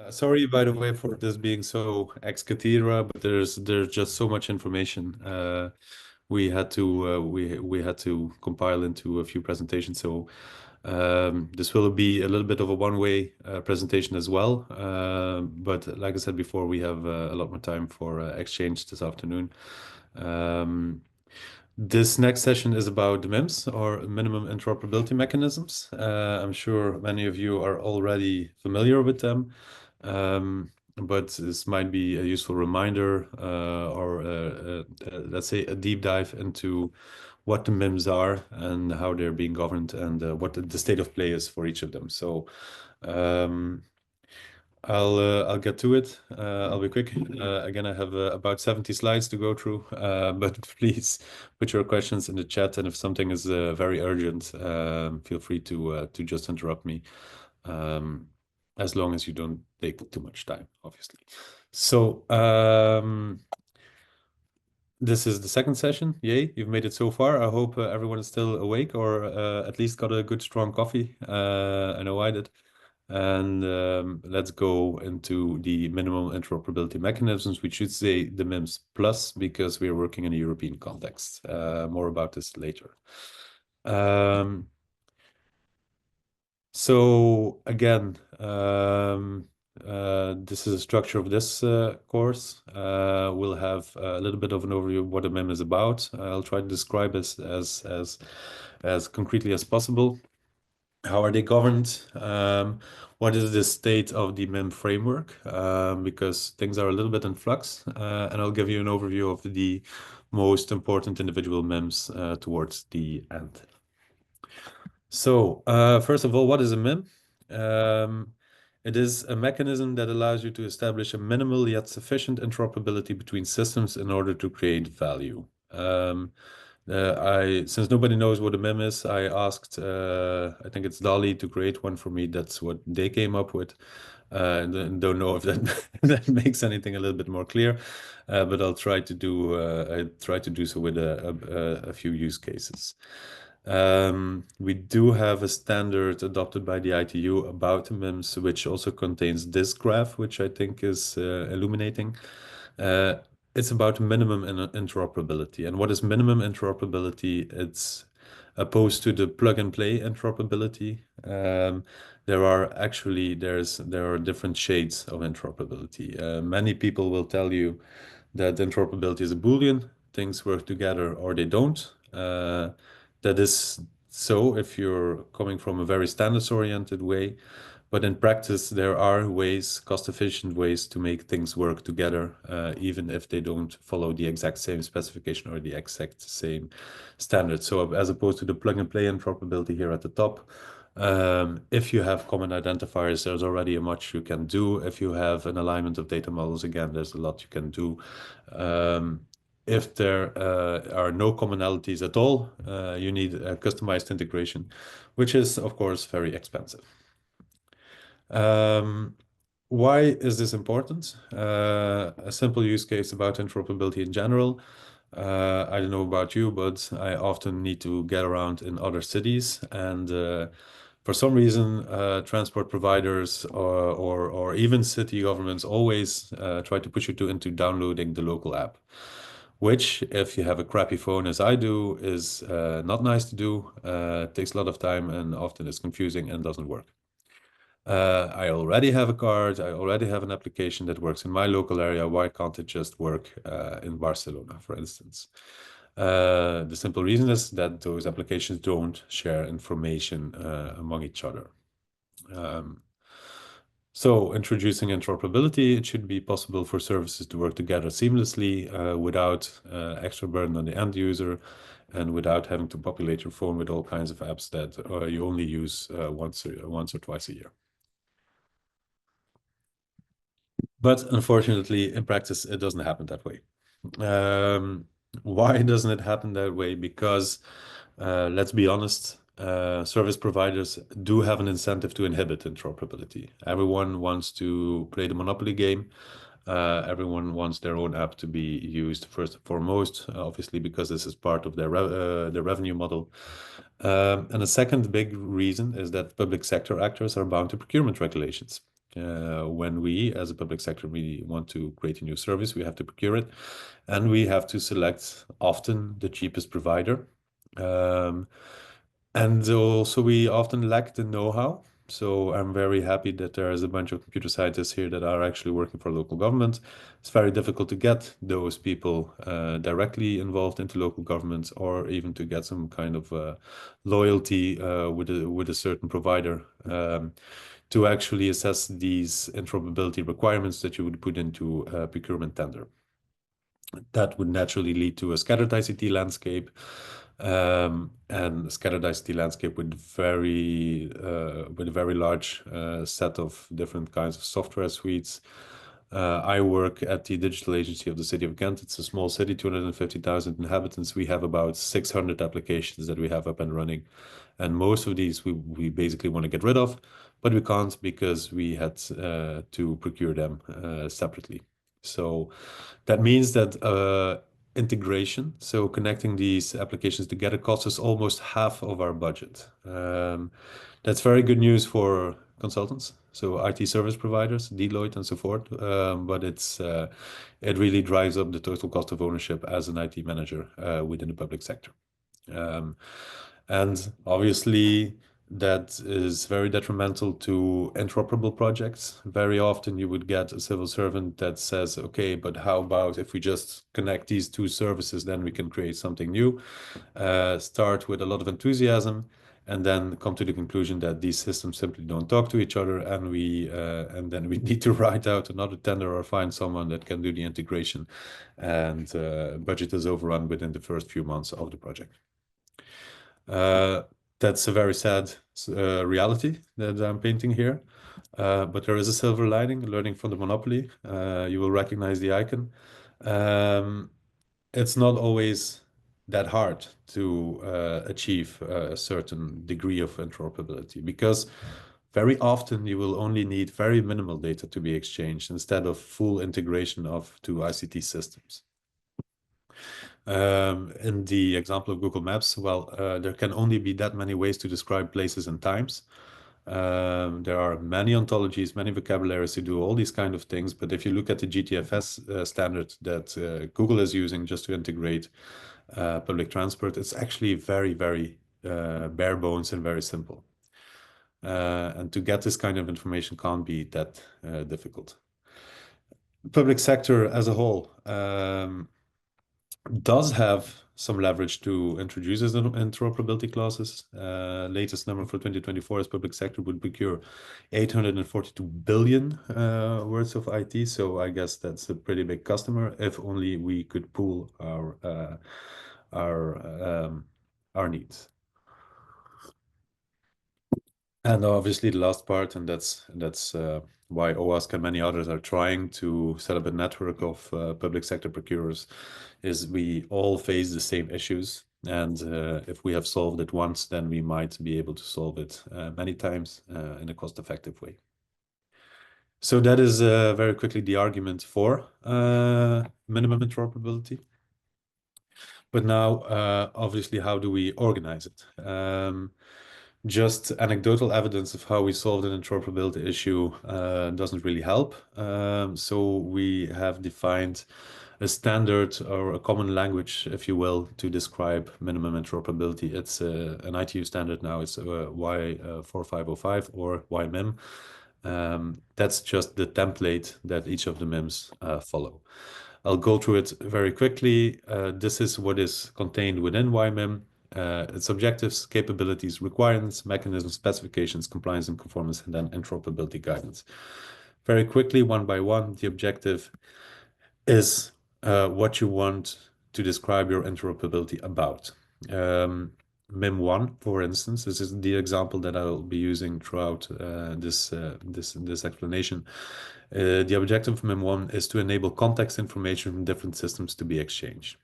Sorry, by the way, for this being so ex cathedra, but there's just so much information. We had to compile into a few presentations. So this will be a little bit of a one-way presentation as well. But like I said before, we have a lot more time for exchange this afternoon. Um, this next session is about the MIMs, or minimum interoperability mechanisms. I'm sure many of you are already familiar with them, but this might be a useful reminder or let's say a deep dive into what the MIMs are and how they're being governed and what the state of play is for each of them. So um, I'll get to it. I'll be quick. Again, I have about 70 slides to go through, but please put your questions in the chat, and if something is very urgent, feel free to just interrupt me, um, as long as you don't take too much time, obviously. So this is the second session. Yay, you've made it so far. I hope everyone is still awake or at least got a good strong coffee. I know I did. And let's go into the minimal interoperability mechanisms. We should say the MIMS plus because we are working in a European context. More about this later. So again, this is the structure of this course. We'll have a little bit of an overview of what a MIM is about. I'll try to describe it as concretely as possible. How are they governed? What is the state of the MIM framework? Because things are a little bit in flux, and I'll give you an overview of the most important individual MIMs towards the end. So, first of all, what is a MIM? It is a mechanism that allows you to establish a minimal yet sufficient interoperability between systems in order to create value. Since nobody knows what a MIM is, I asked, I think it's Dali to create one for me. That's what they came up with. And don't know if that that makes anything a little bit more clear, but I'll try to do so with a few use cases. We do have a standard adopted by the ITU about MIMS, which also contains this graph, which I think is illuminating. It's about minimum interoperability. And what is minimum interoperability? It's opposed to the plug and play interoperability. There are different shades of interoperability. Many people will tell you that interoperability is a Boolean, things work together or they don't. That is so if you're coming from a very standards-oriented way, but in practice, there are ways, cost-efficient ways to make things work together, even if they don't follow the exact same specification or the exact same standard. So as opposed to the plug-and-play interoperability here at the top, if you have common identifiers, there's already a much you can do. If you have an alignment of data models, again, there's a lot you can do. If there are no commonalities at all, you need a customized integration, which is, of course, very expensive. Why is this important? A simple use case about interoperability in general. I don't know about you, but I often need to get around in other cities, and for some reason, transport providers or even city governments always try to push you into downloading the local app, which, if you have a crappy phone as I do, is not nice to do. It takes a lot of time and often is confusing and doesn't work. I already have a card. I already have an application that works in my local area. Why can't it just work in Barcelona, for instance? The simple reason is that those applications don't share information among each other. So introducing interoperability, it should be possible for services to work together seamlessly without extra burden on the end user and without having to populate your phone with all kinds of apps that you only use once or twice a year. But unfortunately, in practice, it doesn't happen that way. Why doesn't it happen that way? Because let's be honest, service providers do have an incentive to inhibit interoperability. Everyone wants to play the monopoly game. Everyone wants their own app to be used first and foremost, obviously, because this is part of their revenue model. And a second big reason is that public sector actors are bound to procurement regulations. When we, as a public sector, we want to create a new service, we have to procure it, and we have to select often the cheapest provider. Um, and also, we often lack the know-how. So I'm very happy that there is a bunch of computer scientists here that are actually working for local government. It's very difficult to get those people directly involved into local governments, or even to get some kind of loyalty with a certain provider to actually assess these interoperability requirements that you would put into a procurement tender. That would naturally lead to a scattered ICT landscape, and a scattered ICT landscape with a very large set of different kinds of software suites. I work at the digital agency of the city of Ghent. It's a small city, 250,000 inhabitants. We have about 600 applications that we have up and running. And most of these we basically want to get rid of, but we can't because we had to procure them separately. So that means that integration, so connecting these applications together, costs us almost half of our budget. That's very good news for consultants, so IT service providers, Deloitte and so forth. But it really drives up the total cost of ownership as an IT manager within the public sector. And obviously, that is very detrimental to interoperable projects. Very often, you would get a civil servant that says, okay, but how about if we just connect these two services, then we can create something new. Start with a lot of enthusiasm, and then come to the conclusion that these systems simply don't talk to each other, and then we need to write out another tender or find someone that can do the integration, and budget is overrun within the first few months of the project. That's a very sad reality that I'm painting here. But there is a silver lining, learning from the monopoly. You will recognize the icon. It's not always that hard to achieve a certain degree of interoperability, because very often you will only need very minimal data to be exchanged instead of full integration of two ICT systems. In the example of Google Maps, well, there can only be that many ways to describe places and times. There are many ontologies, many vocabularies to do all these kind of things. But if you look at the GTFS standard that Google is using just to integrate public transport, it's actually very, very bare bones and very simple. And to get this kind of information can't be that difficult. Public sector as a whole does have some leverage to introduce as interoperability clauses. Latest number for 2024 is public sector would procure 842 billion words of IT. So I guess that's a pretty big customer. If only we could pool our needs. And obviously the last part, and that's why OWASP and many others are trying to set up a network of public sector procurers, is we all face the same issues. And if we have solved it once, then we might be able to solve it many times in a cost-effective way. So that is very quickly the argument for minimum interoperability. But now, obviously, how do we organize it? Just anecdotal evidence of how we solved an interoperability issue doesn't really help. So we have defined a standard or a common language, if you will, to describe minimum interoperability. It's an ITU standard now. It's Y4505 or YMIM. That's just the template that each of the MIMs follow. I'll go through it very quickly. This is what is contained within YMIM. Its objectives, capabilities, requirements, mechanisms, specifications, compliance and conformance, and then interoperability guidance. Very quickly, one by one, the objective is what you want to describe your interoperability about. MIM1, for instance, this is the example that I'll be using throughout this explanation. The objective of MIM1 is to enable context information from different systems to be exchanged.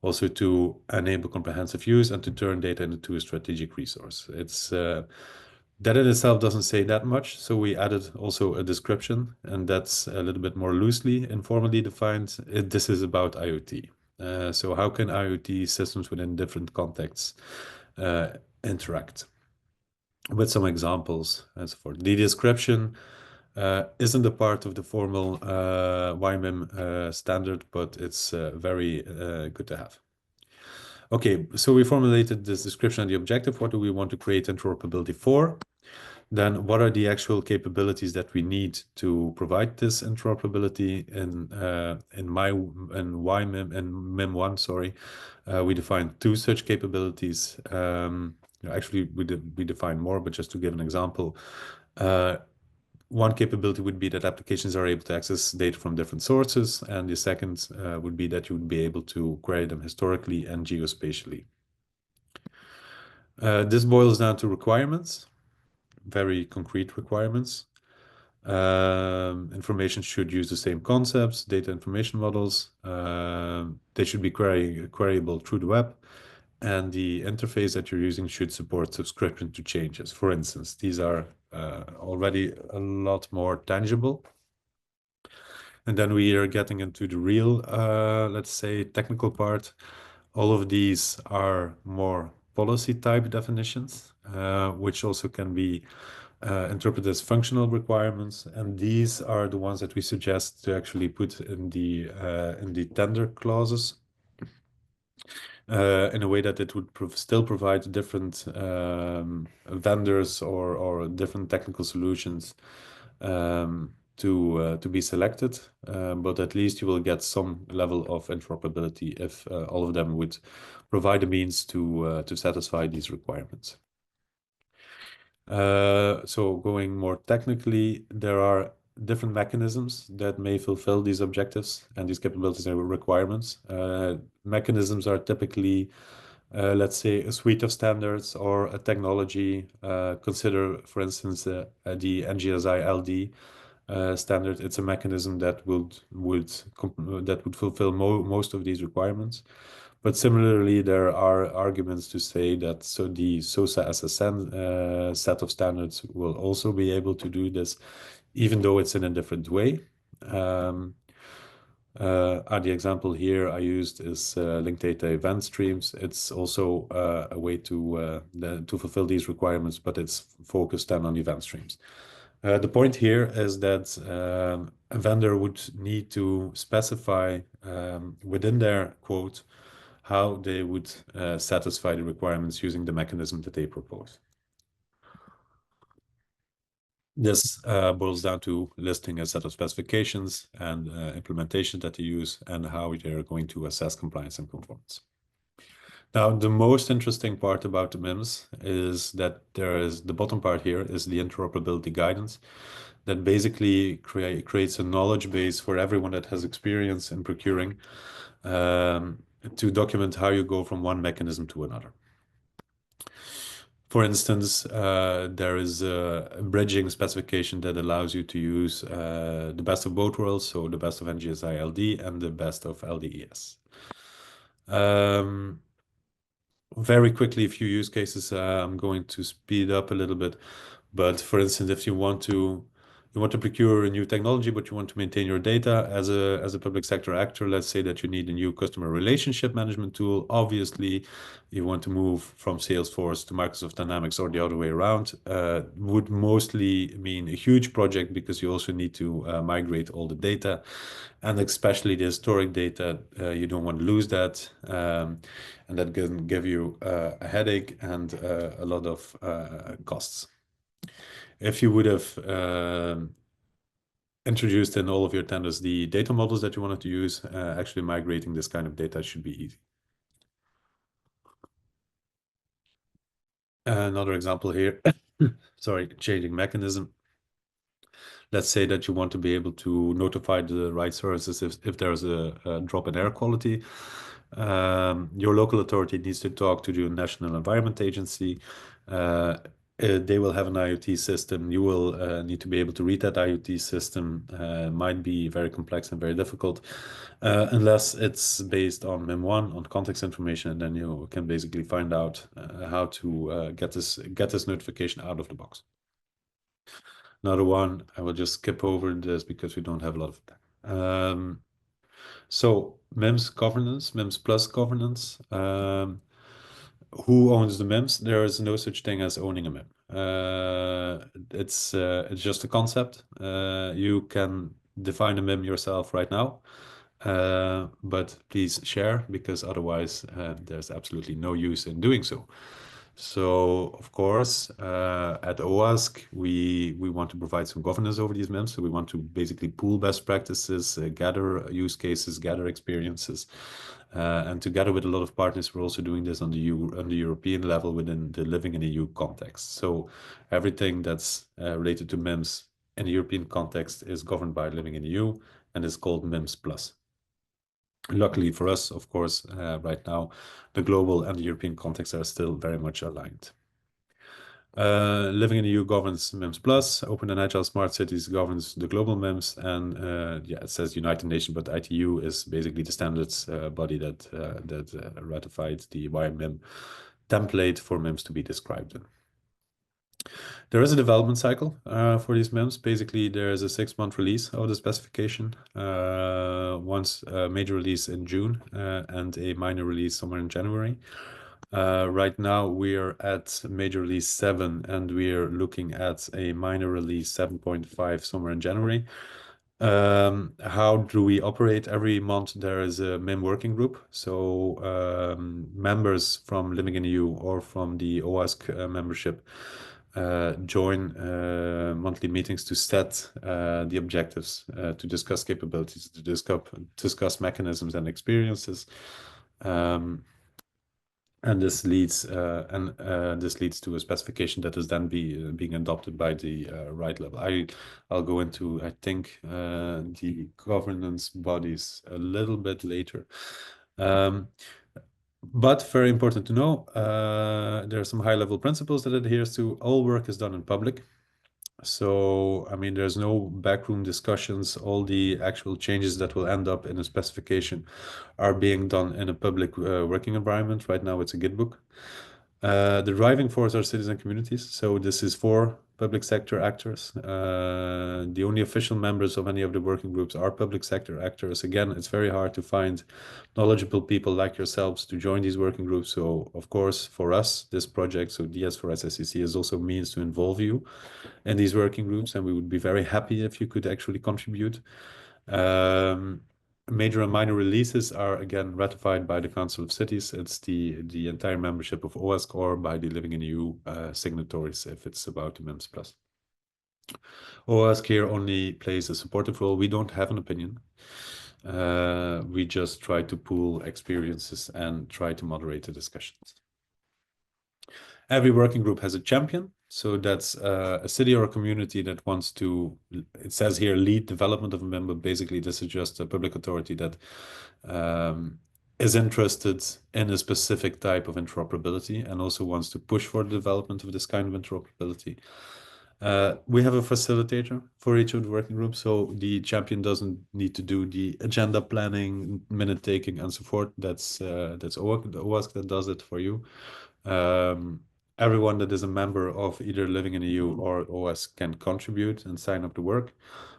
Also to enable comprehensive use and to turn data into a strategic resource. It's that in itself doesn't say that much, so we added also a description, and that's a little bit more loosely, informally defined. This is about IoT. So how can IoT systems within different contexts interact? with some examples and so forth. The description isn't a part of the formal YMIM standard, but it's very good to have. Okay, so we formulated this description and the objective. What do we want to create interoperability for? Then what are the actual capabilities that we need to provide this interoperability in YMIM and MIM1, sorry. We defined two such capabilities. Actually, we define more, but just to give an example, one capability would be that applications are able to access data from different sources, and the second would be that you would be able to query them historically and geospatially. This boils down to requirements, very concrete requirements. Information should use the same concepts, data information models. They should be queryable through the web. And the interface that you're using should support subscription to changes. For instance, these are already a lot more tangible. And then we are getting into the real, let's say, technical part. All of these are more policy type definitions, which also can be interpreted as functional requirements. And these are the ones that we suggest to actually put in the tender clauses. In a way that it would still provide different vendors or different technical solutions to be selected, but at least you will get some level of interoperability if all of them would provide the means to satisfy these requirements. So going more technically, there are different mechanisms that may fulfill these objectives and these capabilities and requirements. Mechanisms are typically, let's say, a suite of standards or a technology. Consider, for instance, the NGSI LD standard. It's a mechanism that would fulfill most of these requirements. But similarly, there are arguments to say that the SOSA SSN set of standards will also be able to do this, even though it's in a different way. The example here I used is linked data event streams. It's also a way to fulfill these requirements, but it's focused then on event streams. The point here is that a vendor would need to specify within their quote how they would satisfy the requirements using the mechanism that they propose. This boils down to listing a set of specifications and implementation that they use and how they're going to assess compliance and conformance. Now, the most interesting part about the MIMs is that the bottom part here is the interoperability guidance that basically creates a knowledge base for everyone that has experience in procuring to document how you go from one mechanism to another. For instance, there is a bridging specification that allows you to use the best of both worlds, so the best of NGSI LD and the best of LDES. Very quickly, a few use cases. I'm going to speed up a little bit, but for instance, if you want to procure a new technology, but you want to maintain your data as a public sector actor, let's say that you need a new customer relationship management tool. Obviously, you want to move from Salesforce to Microsoft Dynamics or the other way around. Would mostly mean a huge project because you also need to migrate all the data, and especially the historic data. You don't want to lose that, and that can give you a headache and a lot of costs. If you would have introduced in all of your tenders the data models that you wanted to use, actually migrating this kind of data should be easy. Another example here, sorry, changing mechanism. Let's say that you want to be able to notify the right services if there's a drop in air quality. Your local authority needs to talk to the National Environment Agency. They will have an IoT system. You will need to be able to read that IoT system. Might be very complex and very difficult, unless it's based on MIM1, on context information, and then you can basically find out how to get this notification out of the box. Another one, I will just skip over this because we don't have a lot of time. So MIMS governance, MIMS plus governance. Who owns the MIMS? There is no such thing as owning a MIM. It's just a concept. You can define a MIM yourself right now, but please share, because otherwise there's absolutely no use in doing so. So, of course, at OWASP, we want to provide some governance over these MIMs. So we want to basically pool best practices, gather use cases, gather experiences. And together with a lot of partners, we're also doing this on the European level within the Living in EU context. So everything that's related to MIMs in the European context is governed by Living in EU and is called MIMs Plus. Luckily for us, of course, right now, the global and the European contexts are still very much aligned. Living in the EU governs MIMS Plus. Open and Agile Smart Cities governs the global MIMS, and yeah, it says United Nations, but ITU is basically the standards body that ratified the YMIM template for MIMS to be described in. There is a development cycle for these MIMs. Basically, there is a 6-month release of the specification, once a major release in June and a minor release somewhere in January. Right now, we are at major release 7, and we are looking at a minor release 7.5 somewhere in January. How do we operate? Every month there is a MIM working group. So members from Living in EU or from the OASC membership join monthly meetings to set the objectives, to discuss capabilities, to discuss mechanisms and experiences. And this leads to a specification that is then being adopted by the right level. I'll go into, I think, the governance bodies a little bit later. But very important to know, there are some high-level principles that adheres to. All work is done in public. So, I mean, there's no backroom discussions. All the actual changes that will end up in a specification are being done in a public working environment. Right now, it's a Git book. The driving force are citizen communities. So this is for public sector actors. The only official members of any of the working groups are public sector actors. Again, it's very hard to find knowledgeable people like yourselves to join these working groups. So, of course, for us, this project, so DS for SSCC, is also a means to involve you in these working groups, and we would be very happy if you could actually contribute. Major and minor releases are again ratified by the Council of Cities. It's the entire membership of OASC or by the Living in EU signatories if it's about the MIMS Plus. OASC here only plays a supportive role. We don't have an opinion. We just try to pool experiences and try to moderate the discussions. Every working group has a champion. So that's a city or a community that wants to, it says here, lead development of a member. Basically, this is just a public authority that is interested in a specific type of interoperability and also wants to push for the development of this kind of interoperability. We have a facilitator for each of the working groups, so the champion doesn't need to do the agenda planning, minute taking, and so forth. That's OASC that does it for you. Everyone that is a member of either Living in EU or OS can contribute and sign up to work.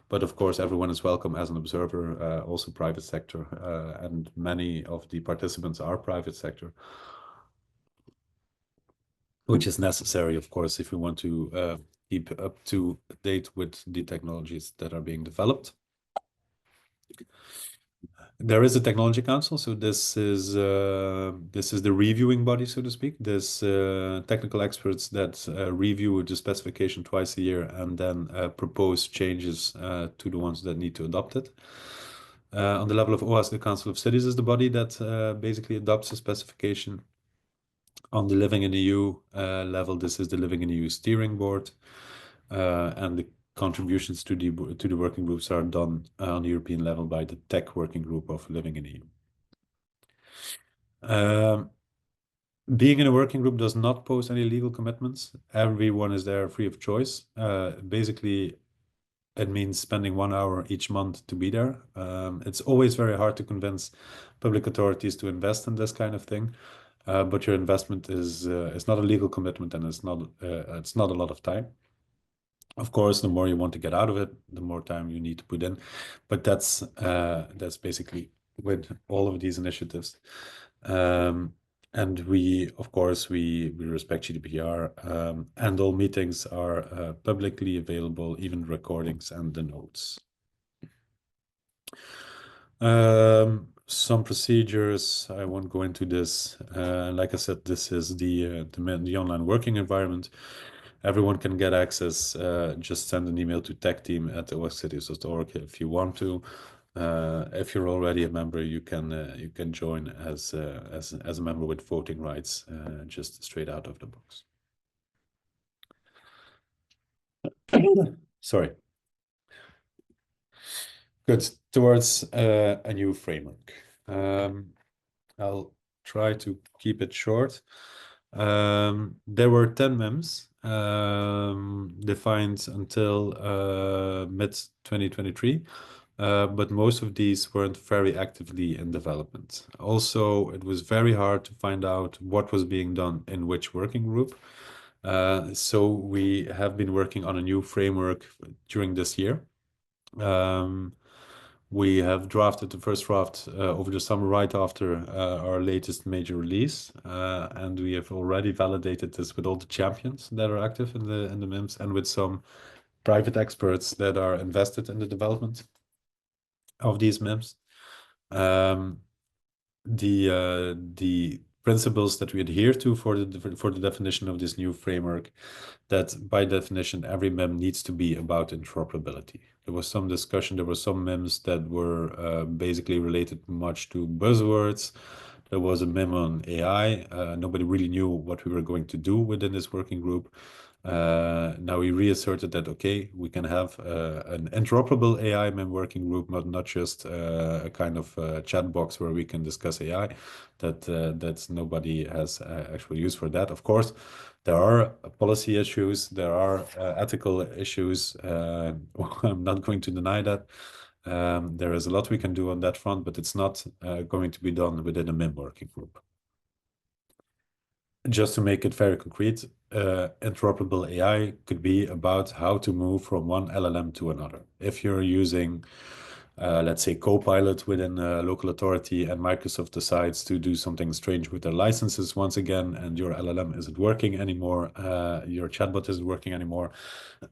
But of course, everyone is welcome as an observer, also private sector, and many of the participants are private sector, which is necessary, of course, if we want to keep up to date with the technologies that are being developed. There is a technology council, so this is the reviewing body, so to speak. There's technical experts that review the specification twice a year and then propose changes to the ones that need to adopt it. On the level of OAS, the Council of Cities is the body that basically adopts the specification. On the Living in EU level, this is the Living in EU Steering Board, and the contributions to the working groups are done on the European level by the tech working group of Living in EU. Being in a working group does not pose any legal commitments. Everyone is there free of choice. Basically, it means spending 1 hour each month to be there. It's always very hard to convince public authorities to invest in this kind of thing, but your investment is it's not a legal commitment, and it's not a lot of time. Of course, the more you want to get out of it, the more time you need to put in. But that's basically with all of these initiatives. And we, of course, we respect GDPR, and all meetings are publicly available, even recordings and the notes. Some procedures, I won't go into this. Like I said, this is the online working environment. Everyone can get access. Just send an email to techteam@oxcities.org if you want to. If you're already a member, you can join as a member with voting rights, just straight out of the box. Sorry. Good. Towards a new framework. I'll try to keep it short. There were 10 MIMs defined until mid-2023, but most of these weren't very actively in development. Also, it was very hard to find out what was being done in which working group. So we have been working on a new framework during this year. We have drafted the first draft over the summer right after our latest major release, and we have already validated this with all the champions that are active in the MIMS and with some private experts that are invested in the development of these MIMS. The principles that we adhere to for the definition of this new framework, that by definition every MIM needs to be about interoperability. There was some discussion, there were some MIMs that were basically related much to buzzwords. There was a MIM on AI. Nobody really knew what we were going to do within this working group. Now we reasserted that, okay, we can have an interoperable AI MIM working group, not just a kind of chat box where we can discuss AI. That's nobody has actual use for that. Of course, there are policy issues, there are ethical issues. I'm not going to deny that. There is a lot we can do on that front, but it's not going to be done within a MIM working group. Just to make it very concrete, interoperable AI could be about how to move from one LLM to another. If you're using, let's say, Copilot within a local authority and Microsoft decides to do something strange with their licenses once again, and your LLM isn't working anymore, your chatbot isn't working anymore,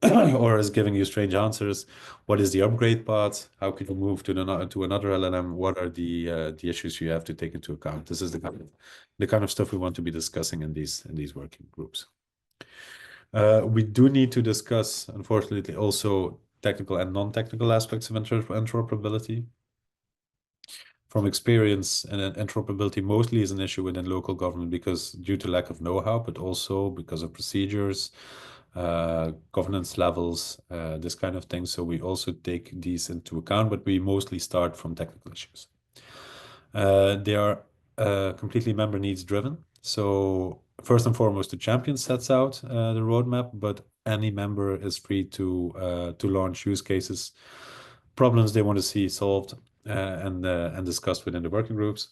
or is giving you strange answers, what is the upgrade path? How can you move to another LLM? What are the issues you have to take into account? This is the kind of stuff we want to be discussing in these working groups. We do need to discuss, unfortunately, also technical and non-technical aspects of interoperability. From experience, and interoperability mostly is an issue within local government because due to lack of know-how, but also because of procedures, governance levels, this kind of thing. So we also take these into account, but we mostly start from technical issues. They are completely member needs driven. So first and foremost, the champion sets out the roadmap, but any member is free to launch use cases, problems they want to see solved, and discussed within the working groups.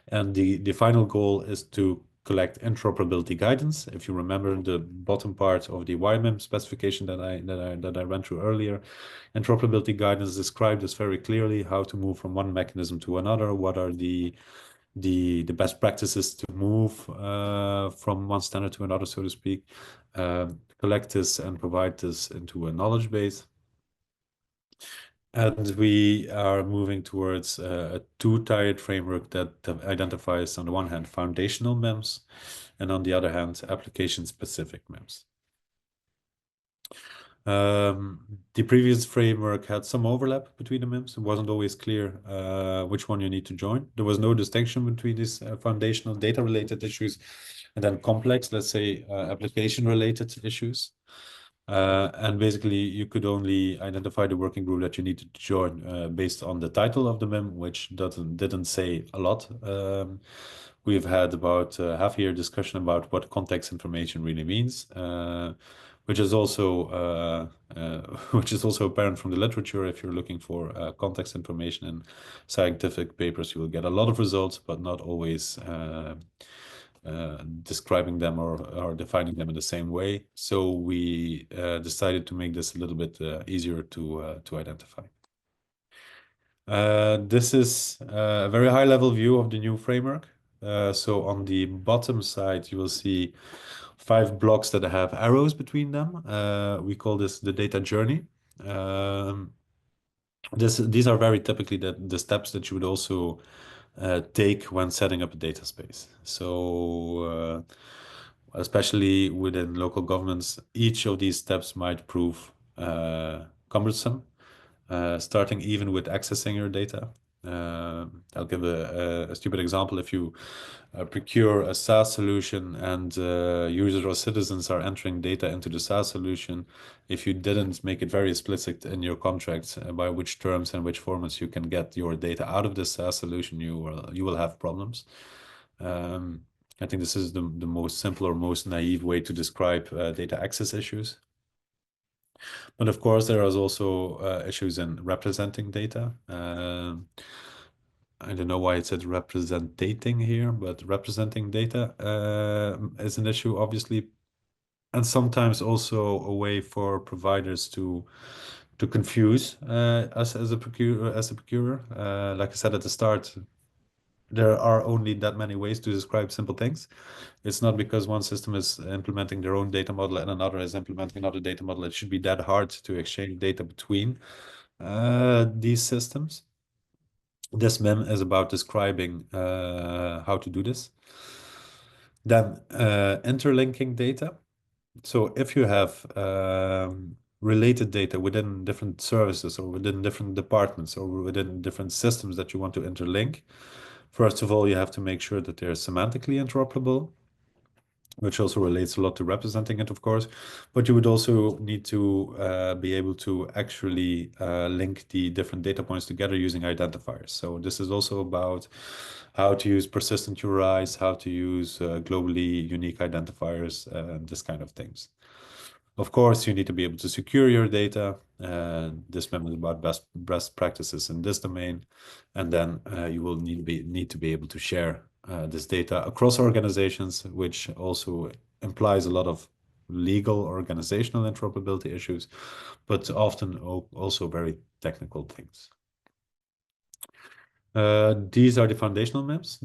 And the final goal is to collect interoperability guidance. If you remember the bottom part of the YMIM specification that I ran through earlier, interoperability guidance described this very clearly: how to move from one mechanism to another, what are the best practices to move from one standard to another, so to speak. Collect this and provide this into a knowledge base. And we are moving towards a two-tiered framework that identifies, on the one hand, foundational MEMS, and on the other hand, application-specific MEMS. The previous framework had some overlap between the MEMS. It wasn't always clear which one you need to join. There was no distinction between these foundational data-related issues and then complex, let's say, application-related issues. And basically, you could only identify the working group that you needed to join based on the title of the MIM, which didn't say a lot. We've had about a half-year discussion about what context information really means, which is also apparent from the literature. If you're looking for context information in scientific papers, you will get a lot of results, but not always describing them or defining them in the same way. So we decided to make this a little bit easier to identify. This is a very high-level view of the new framework. So on the bottom side, you will see 5 blocks that have arrows between them. We call this the data journey. Um, these are very typically the steps that you would also take when setting up a data space. So especially within local governments, each of these steps might prove cumbersome, starting even with accessing your data. I'll give a stupid example. If you procure a SaaS solution and users or citizens are entering data into the SaaS solution, if you didn't make it very explicit in your contract by which terms and which formats you can get your data out of the SaaS solution, you will have problems. Um, I think this is the most simple or most naive way to describe data access issues. But of course, there is also issues in representing data. I don't know why it said representing here, but representing data is an issue, obviously, and sometimes also a way for providers to confuse us as a procurer. Like I said at the start, there are only that many ways to describe simple things. It's not because one system is implementing their own data model and another is implementing another data model. It should be that hard to exchange data between these systems. This mem is about describing how to do this. Then interlinking data. So if you have related data within different services or within different departments or within different systems that you want to interlink, first of all, you have to make sure that they're semantically interoperable, which also relates a lot to representing it, of course. But you would also need to be able to actually link the different data points together using identifiers. So this is also about how to use persistent URIs, how to use globally unique identifiers, this kind of things. Of course, you need to be able to secure your data. This memo is about best practices in this domain. And then you will need to be able to share this data across organizations, which also implies a lot of legal organizational interoperability issues, but often also very technical things. These are the foundational MIMs,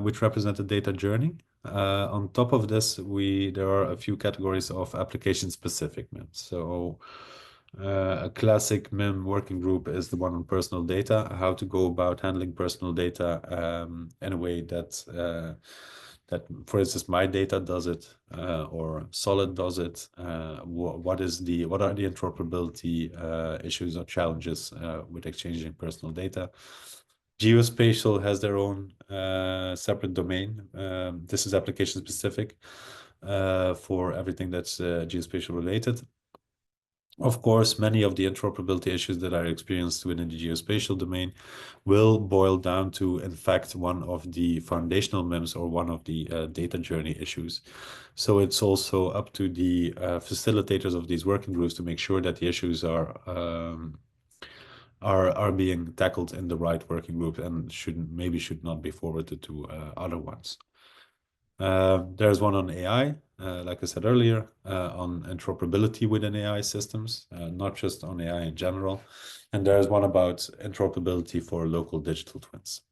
which represent the data journey. On top of this, there are a few categories of application-specific MIMs. So a classic MIM working group is the one on personal data, how to go about handling personal data in a way that, for instance, my data does it or Solid does it. What are the interoperability issues or challenges with exchanging personal data? Geospatial has their own separate domain. This is application specific for everything that's geospatial related. Of course, many of the interoperability issues that are experienced within the geospatial domain will boil down to, in fact, one of the foundational MIMs or one of the data journey issues. So it's also up to the facilitators of these working groups to make sure that the issues are being tackled in the right working group and should not be forwarded to other ones. There's one on AI, like I said earlier, on interoperability within AI systems, not just on AI in general. And there's one about interoperability for local digital twins.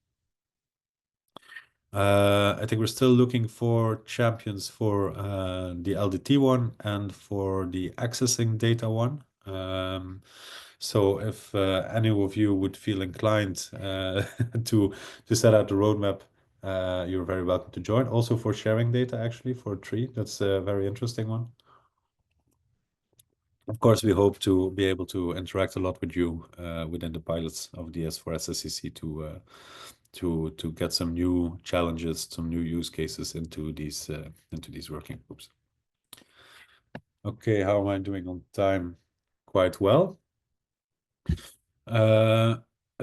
I think we're still looking for champions for the LDT one and for the accessing data one. So if any of you would feel inclined to set out the roadmap, you're very welcome to join. Also for sharing data, actually, for Tree, that's a very interesting one. Of course, we hope to be able to interact a lot with you within the pilots of the S4SSCC to get some new challenges, some new use cases into these working groups. Okay, how am I doing on time? Quite well. A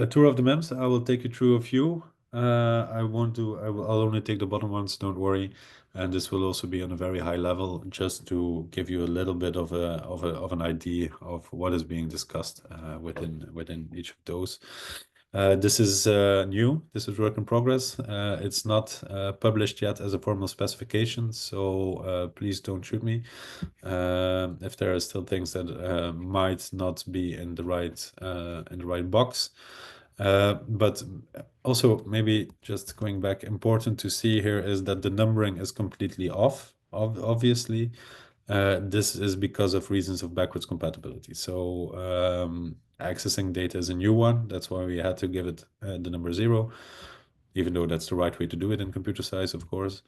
tour of the MEMS. I will take you through a few. I'll only take the bottom ones, don't worry. And this will also be on a very high level, just to give you a little bit of an idea of what is being discussed within each of those. This is new. This is work in progress. It's not published yet as a formal specification, so please don't shoot me if there are still things that might not be in the right box. But also maybe just going back, important to see here is that the numbering is completely off, obviously. This is because of reasons of backwards compatibility. So accessing data is a new one. That's why we had to give it the number 0, even though that's the right way to do it in computer science, of course.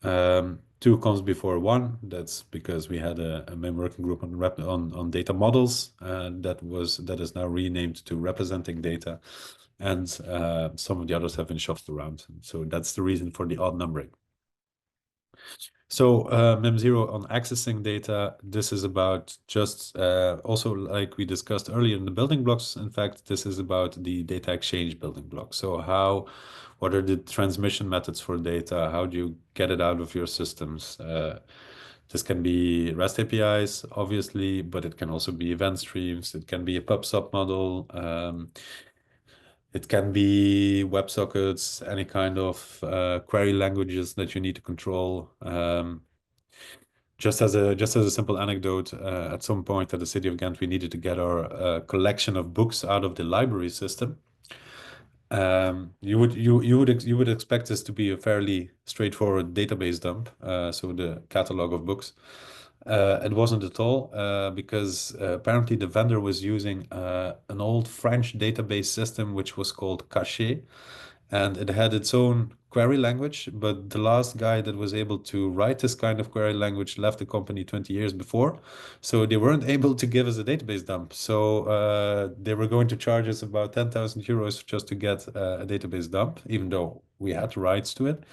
2 comes before 1. That's because we had a MIM working group on data models, that is now renamed to representing data, and some of the others have been shuffled around. So that's the reason for the odd numbering. So MIM0 on accessing data, this is about just also like we discussed earlier in the building blocks. In fact, this is about the data exchange building blocks. So what are the transmission methods for data? How do you get it out of your systems? This can be REST APIs, obviously, but it can also be event streams. It can be a pub/sub model. It can be WebSockets, any kind of query languages that you need to control. Just as a simple anecdote, at some point at the city of Ghent, we needed to get our collection of books out of the library system. You would expect this to be a fairly straightforward database dump, so the catalog of books. It wasn't at all, because apparently the vendor was using an old French database system which was called Cache, and it had its own query language. But the last guy that was able to write this kind of query language left the company 20 years before, so they weren't able to give us a database dump. So they were going to charge us about 10,000 euros just to get a database dump, even though we had the rights to it.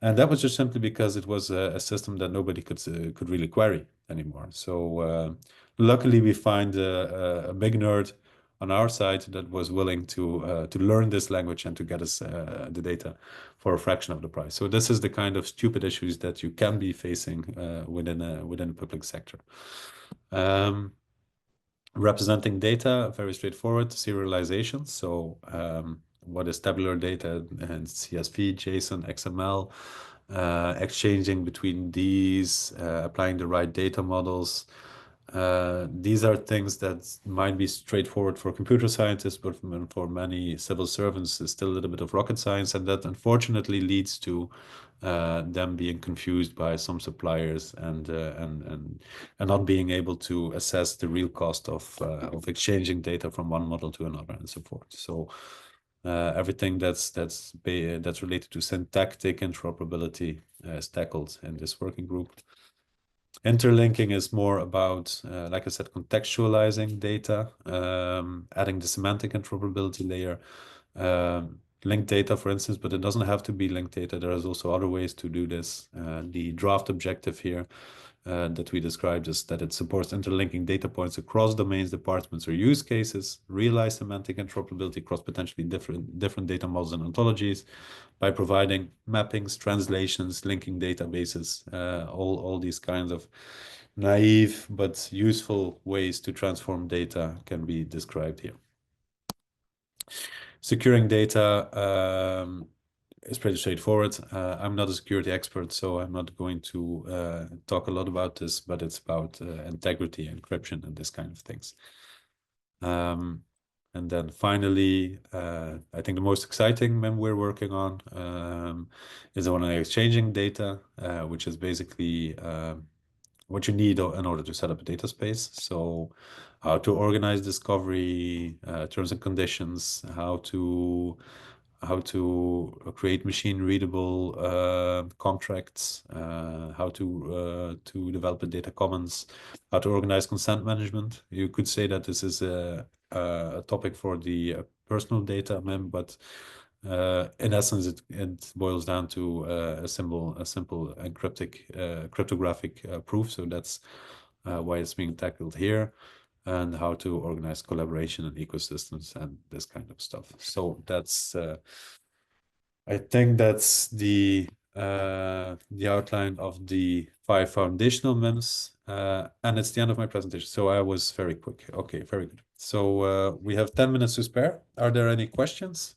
And that was just simply because it was a system that nobody could really query anymore. So luckily, we find a big nerd on our side that was willing to learn this language and to get us the data for a fraction of the price. So this is the kind of stupid issues that you can be facing within the public sector. Representing data, very straightforward, serialization. So what is tabular data and CSV, JSON, XML, exchanging between these, applying the right data models. These are things that might be straightforward for computer scientists, but for many civil servants, it's still a little bit of rocket science, and that unfortunately leads to them being confused by some suppliers and not being able to assess the real cost of exchanging data from one model to another and so forth. So everything that's related to syntactic interoperability is tackled in this working group. Interlinking is more about, like I said, contextualizing data, adding the semantic interoperability layer, linked data, for instance, but it doesn't have to be linked data. There is also other ways to do this. The draft objective here that we described is that it supports interlinking data points across domains, departments, or use cases, realize semantic interoperability across potentially different data models and ontologies by providing mappings, translations, linking databases, all these kinds of naive but useful ways to transform data can be described here. Securing data is pretty straightforward. I'm not a security expert, so I'm not going to talk a lot about this, but it's about integrity, encryption, and this kind of things. And then finally, I think the most exciting MIM we're working on is the one on exchanging data, which is basically what you need in order to set up a data space. So how to organize discovery, terms and conditions, how to create machine readable contracts, how to develop a data commons, how to organize consent management. You could say that this is a topic for the personal data MIM, but in essence, it boils down to a simple cryptographic proof. So that's why it's being tackled here, and how to organize collaboration and ecosystems and this kind of stuff. So that's I think that's the outline of the 5 foundational MIMs, and it's the end of my presentation. So I was very quick. Okay, very good. So we have 10 minutes to spare. Are there any questions?